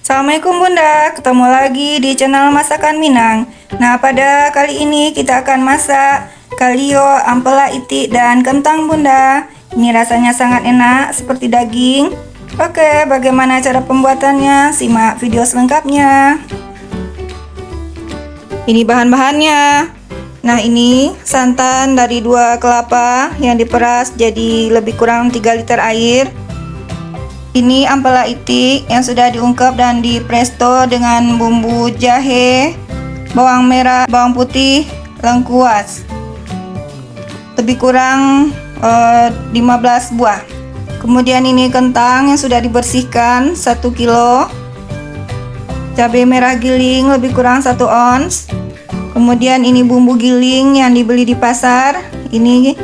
Assalamualaikum Bunda, ketemu lagi di channel Masakan Minang. Nah, pada kali ini kita akan masak kalio, ampela itik, dan kentang Bunda. Ini rasanya sangat enak, seperti daging. Oke, bagaimana cara pembuatannya? Simak video selengkapnya. Ini bahan-bahannya. Nah, ini santan dari 2 kelapa yang diperas jadi lebih kurang 3 liter air. Ini ampela itik yang sudah diungkep dan di presto dengan bumbu jahe, bawang merah, bawang putih, lengkuas. Lebih kurang 15 buah. Kemudian ini kentang yang sudah dibersihkan 1 kilo. Cabai merah giling lebih kurang 1 ons. Kemudian ini bumbu giling yang dibeli di pasar. Ini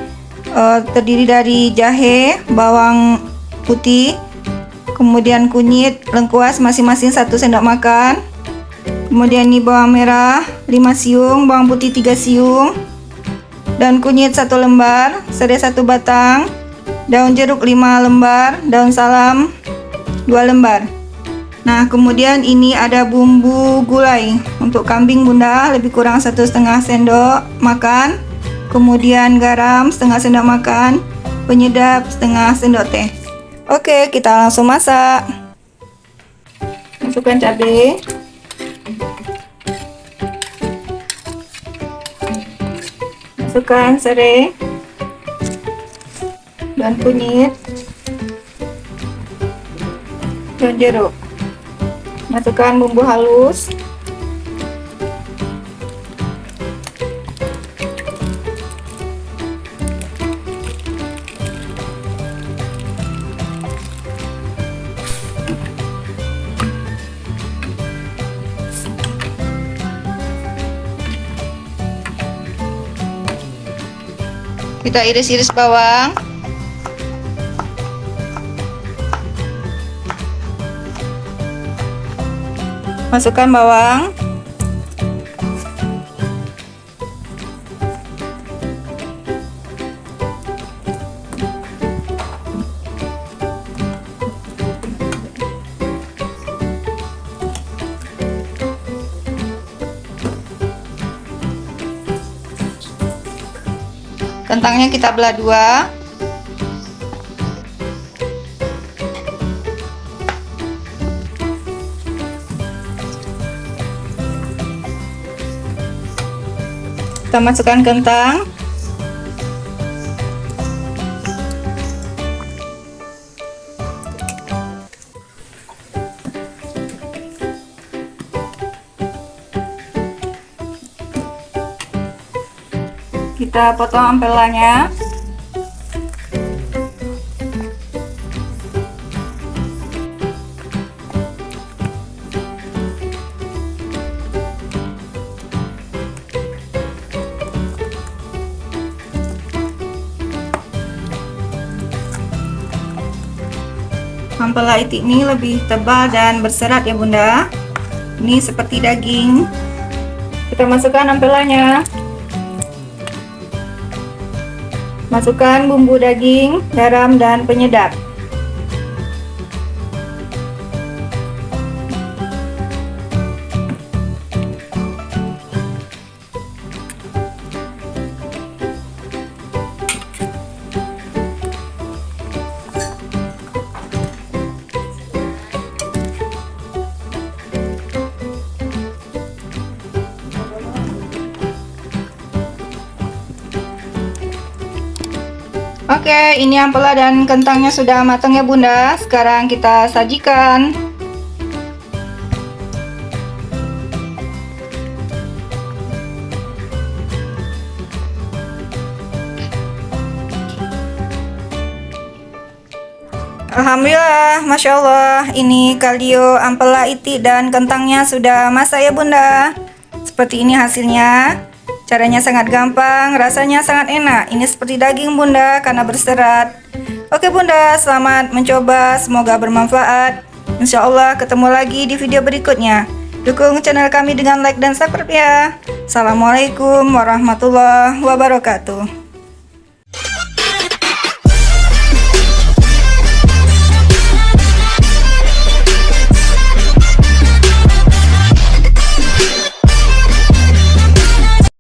terdiri dari jahe, bawang putih, kemudian kunyit, lengkuas masing-masing 1 sendok makan. Kemudian ini bawang merah 5 siung, bawang putih 3 siung, dan kunyit 1 lembar, serai 1 batang, daun jeruk 5 lembar, daun salam 2 lembar. Nah, kemudian ini ada bumbu gulai untuk kambing Bunda, lebih kurang 1,5 sendok makan. Kemudian garam setengah sendok makan, penyedap setengah sendok teh. Oke, kita langsung masak. Masukkan cabai, masukkan serai dan kunyit, dan jeruk. Masukkan bumbu halus, kita iris-iris bawang, masukkan bawang, kentangnya kita belah 2. Kita masukkan kentang, kita potong ampelanya. Ampela itik ini lebih tebal dan berserat ya Bunda. Ini seperti daging. Kita masukkan ampelanya. Masukkan bumbu daging, garam, dan penyedap. Oke, ini ampela dan kentangnya sudah matang ya Bunda. Sekarang kita sajikan. Alhamdulillah, Masya Allah, ini kalio, ampela itik, dan kentangnya sudah masak ya Bunda. Seperti ini hasilnya. Caranya sangat gampang, rasanya sangat enak. Ini seperti daging Bunda karena berserat. Oke Bunda, selamat mencoba, semoga bermanfaat. Insya Allah ketemu lagi di video berikutnya. Dukung channel kami dengan like dan subscribe ya. Assalamualaikum warahmatullahi wabarakatuh.